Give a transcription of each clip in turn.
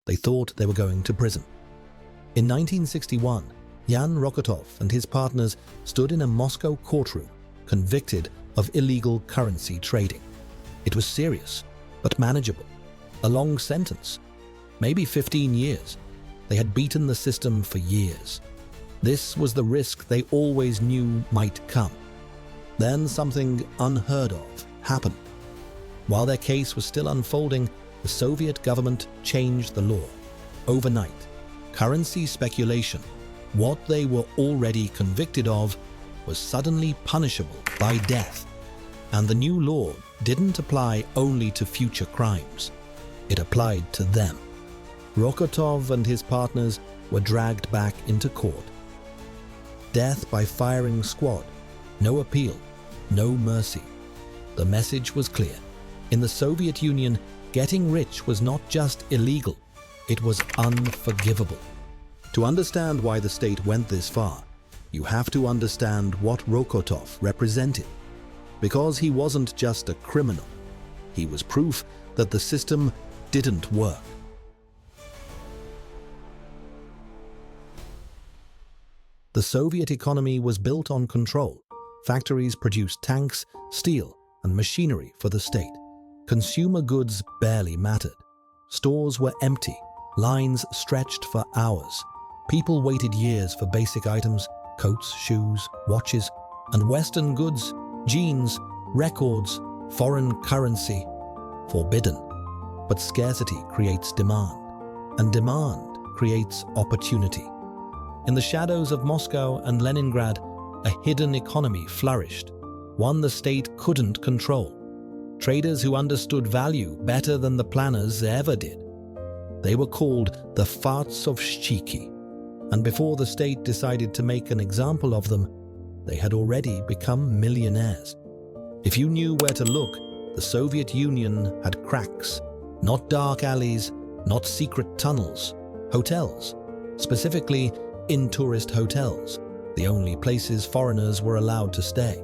they thought they were going to prison. In 1961, Yan Rokotov and his partners stood in a Moscow courtroom, convicted of illegal currency trading. It was serious, but manageable. A long sentence, maybe 15 years. They had beaten the system for years. This was the risk they always knew might come. Then something unheard of happened. While their case was still unfolding, the Soviet government changed the law. Overnight, currency speculation, what they were already convicted of, was suddenly punishable by death. And the new law didn't apply only to future crimes. It applied to them. Rokotov and his partners were dragged back into court. Death by firing squad, no appeal, no mercy. The message was clear. In the Soviet Union, getting rich was not just illegal, it was unforgivable. To understand why the state went this far, you have to understand what Rokotov represented. Because he wasn't just a criminal, he was proof that the system didn't work. The Soviet economy was built on control. Factories produced tanks, steel, and machinery for the state. Consumer goods barely mattered. Stores were empty, lines stretched for hours. People waited years for basic items, coats, shoes, watches, and Western goods, jeans, records, foreign currency, forbidden. But scarcity creates demand, and demand creates opportunity. In the shadows of Moscow and Leningrad, a hidden economy flourished, one the state couldn't control. Traders who understood value better than the planners ever did. They were called the Farsovщики, and before the state decided to make an example of them, they had already become millionaires. If you knew where to look, the Soviet Union had cracks, not dark alleys, not secret tunnels, hotels, specifically in tourist hotels, the only places foreigners were allowed to stay.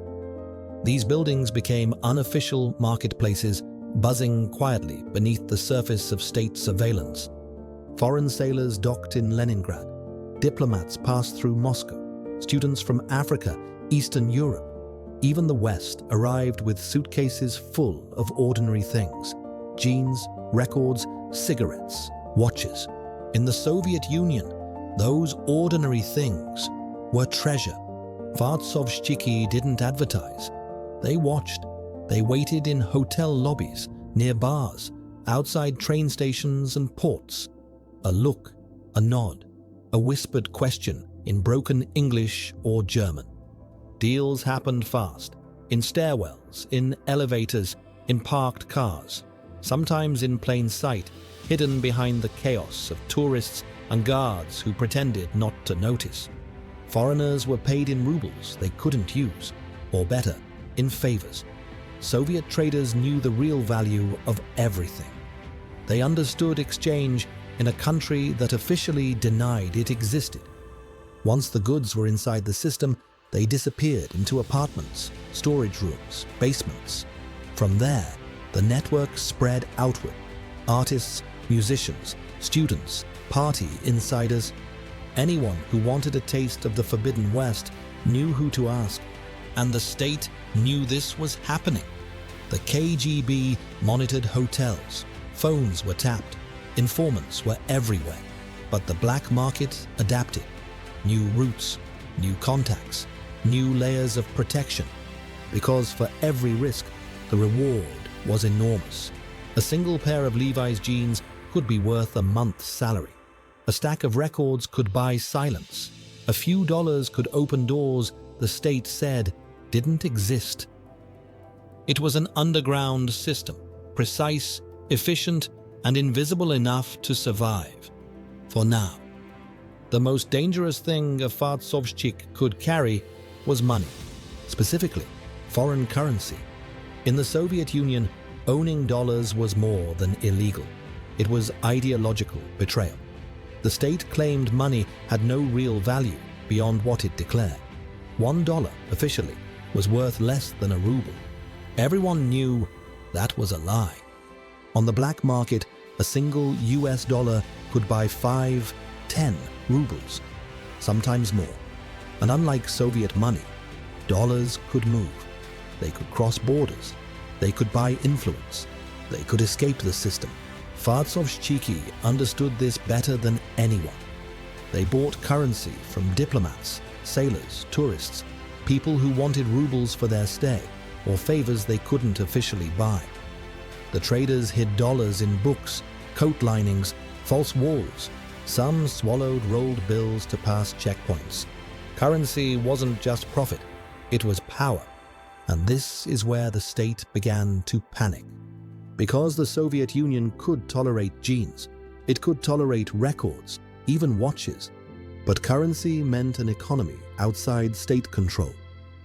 These buildings became unofficial marketplaces, buzzing quietly beneath the surface of state surveillance. Foreign sailors docked in Leningrad. Diplomats passed through Moscow. Students from Africa, Eastern Europe, even the West arrived with suitcases full of ordinary things: jeans, records, cigarettes, watches. In the Soviet Union, those ordinary things were treasure. Farsovщики didn't advertise. They watched. They waited in hotel lobbies, near bars, outside train stations and ports. A look, a nod, a whispered question in broken English or German. Deals happened fast, in stairwells, in elevators, in parked cars, sometimes in plain sight, hidden behind the chaos of tourists and guards who pretended not to notice. Foreigners were paid in rubles they couldn't use, or better, in favors. Soviet traders knew the real value of everything. They understood exchange in a country that officially denied it existed. Once the goods were inside the system, they disappeared into apartments, storage rooms, basements. From there, the network spread outward. Artists, musicians, students, party insiders, anyone who wanted a taste of the Forbidden West knew who to ask, and the state knew this was happening. The KGB monitored hotels, phones were tapped, informants were everywhere, but the black market adapted. New routes, new contacts, new layers of protection, because for every risk, the reward was enormous. A single pair of Levi's jeans could be worth a month's salary. A stack of records could buy silence. A few dollars could open doors the state said didn't exist. It was an underground system, precise, efficient, and invisible enough to survive. For now. The most dangerous thing a Farsovщik could carry was money, specifically foreign currency. In the Soviet Union, owning dollars was more than illegal. It was ideological betrayal. The state claimed money had no real value beyond what it declared. $1, officially, was worth less than a ruble. Everyone knew that was a lie. On the black market, a single US dollar could buy 5, 10 rubles, sometimes more. And unlike Soviet money, dollars could move. They could cross borders. They could buy influence. They could escape the system. Farsovchiki understood this better than anyone. They bought currency from diplomats, sailors, tourists, people who wanted rubles for their stay, or favors they couldn't officially buy. The traders hid dollars in books, coat linings, false walls. Some swallowed rolled bills to pass checkpoints. Currency wasn't just profit, it was power. And this is where the state began to panic. Because the Soviet Union could tolerate genes, it could tolerate records, even watches. But currency meant an economy outside state control.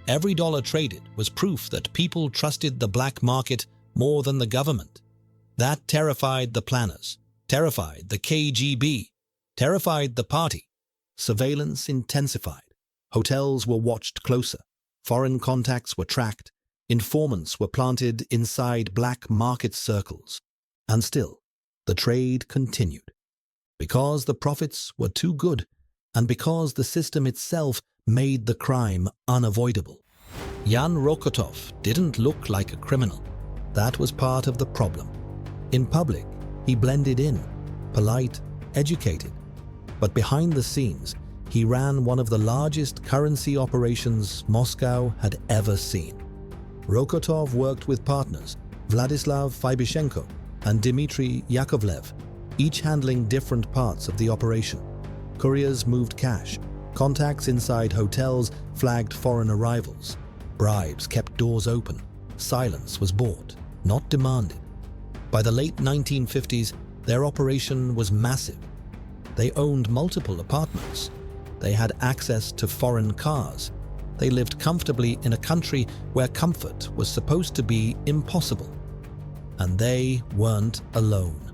Every dollar traded was proof that people trusted the black market more than the government. That terrified the planners, terrified the KGB, terrified the party. Surveillance intensified. Hotels were watched closer. Foreign contacts were tracked. Informants were planted inside black market circles. And still, the trade continued. Because the profits were too good, and because the system itself made the crime unavoidable. Yan Rokotov didn't look like a criminal. That was part of the problem. In public, he blended in, polite, educated. But behind the scenes, he ran one of the largest currency operations Moscow had ever seen. Rokotov worked with partners, Vladislav Fibyshenko and Dmitry Yakovlev, each handling different parts of the operation. Couriers moved cash. Contacts inside hotels flagged foreign arrivals. Bribes kept doors open. Silence was bought, not demanded. By the late 1950s, their operation was massive. They owned multiple apartments. They had access to foreign cars. They lived comfortably in a country where comfort was supposed to be impossible. And they weren't alone.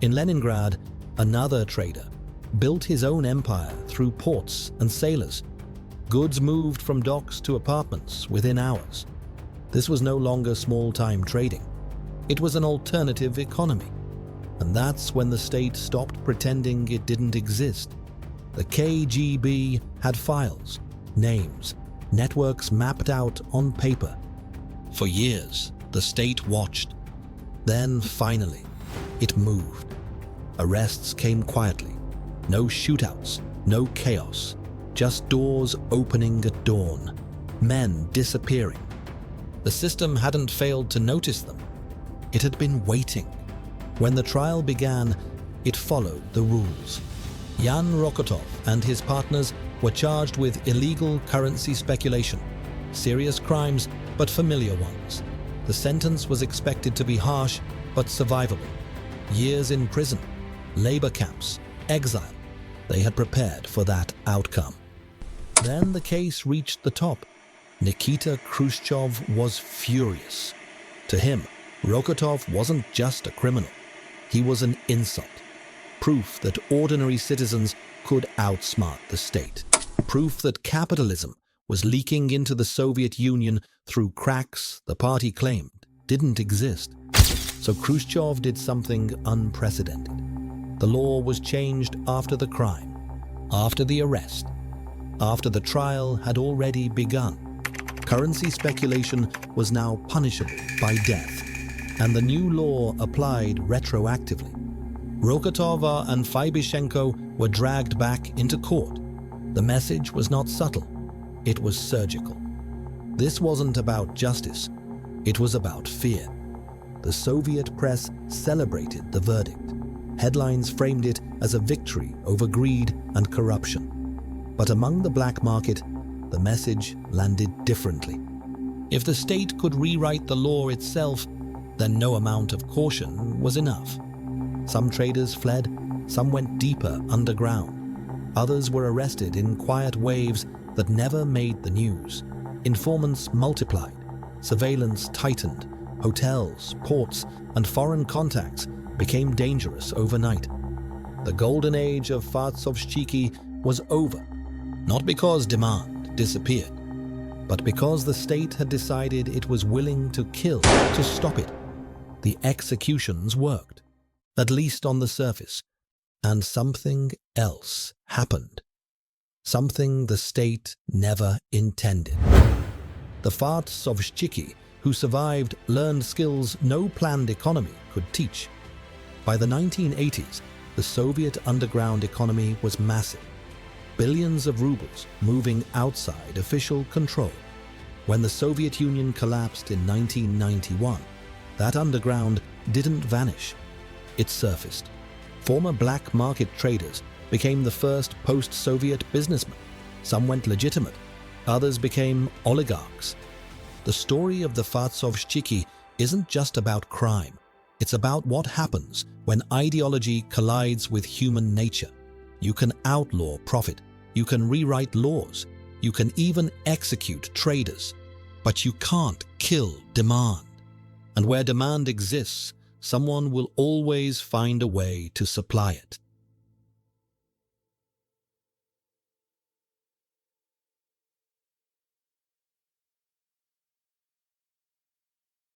In Leningrad, another trader built his own empire through ports and sailors. Goods moved from docks to apartments within hours. This was no longer small-time trading. It was an alternative economy. And that's when the state stopped pretending it didn't exist. The KGB had files, names, networks mapped out on paper. For years, the state watched. Then, finally, it moved. Arrests came quietly. No shootouts, no chaos. Just doors opening at dawn. Men disappearing. The system hadn't failed to notice them. It had been waiting. When the trial began, it followed the rules. Yan Rokotov and his partners were charged with illegal currency speculation. Serious crimes, but familiar ones. The sentence was expected to be harsh, but survivable. Years in prison, labor camps, exile. They had prepared for that outcome. Then the case reached the top. Nikita Khrushchev was furious. To him, Rokotov wasn't just a criminal. He was an insult. Proof that ordinary citizens could outsmart the state. Proof that capitalism was leaking into the Soviet Union through cracks the party claimed didn't exist. So Khrushchev did something unprecedented. The law was changed after the crime, after the arrest, after the trial had already begun. Currency speculation was now punishable by death, and the new law applied retroactively. Rokotov and Fibyshenko were dragged back into court. The message was not subtle, it was surgical. This wasn't about justice, it was about fear. The Soviet press celebrated the verdict. Headlines framed it as a victory over greed and corruption. But among the black market, the message landed differently. If the state could rewrite the law itself, then no amount of caution was enough. Some traders fled, some went deeper underground. Others were arrested in quiet waves that never made the news. Informants multiplied, surveillance tightened, hotels, ports, and foreign contacts became dangerous overnight. The golden age of Farsovchiki was over, not because demand disappeared, but because the state had decided it was willing to kill to stop it. The executions worked, at least on the surface. And something else happened. Something the state never intended. The Sovjet, who survived, learned skills no planned economy could teach. By the 1980s, the Soviet underground economy was massive. Billions of rubles moving outside official control. When the Soviet Union collapsed in 1991, that underground didn't vanish. It surfaced. Former black market traders became the first post-Soviet businessmen. Some went legitimate, others became oligarchs. The story of the Sovjet isn't just about crime. It's about what happens when ideology collides with human nature. You can outlaw profit, you can rewrite laws, you can even execute traders, but you can't kill demand. And where demand exists, someone will always find a way to supply it.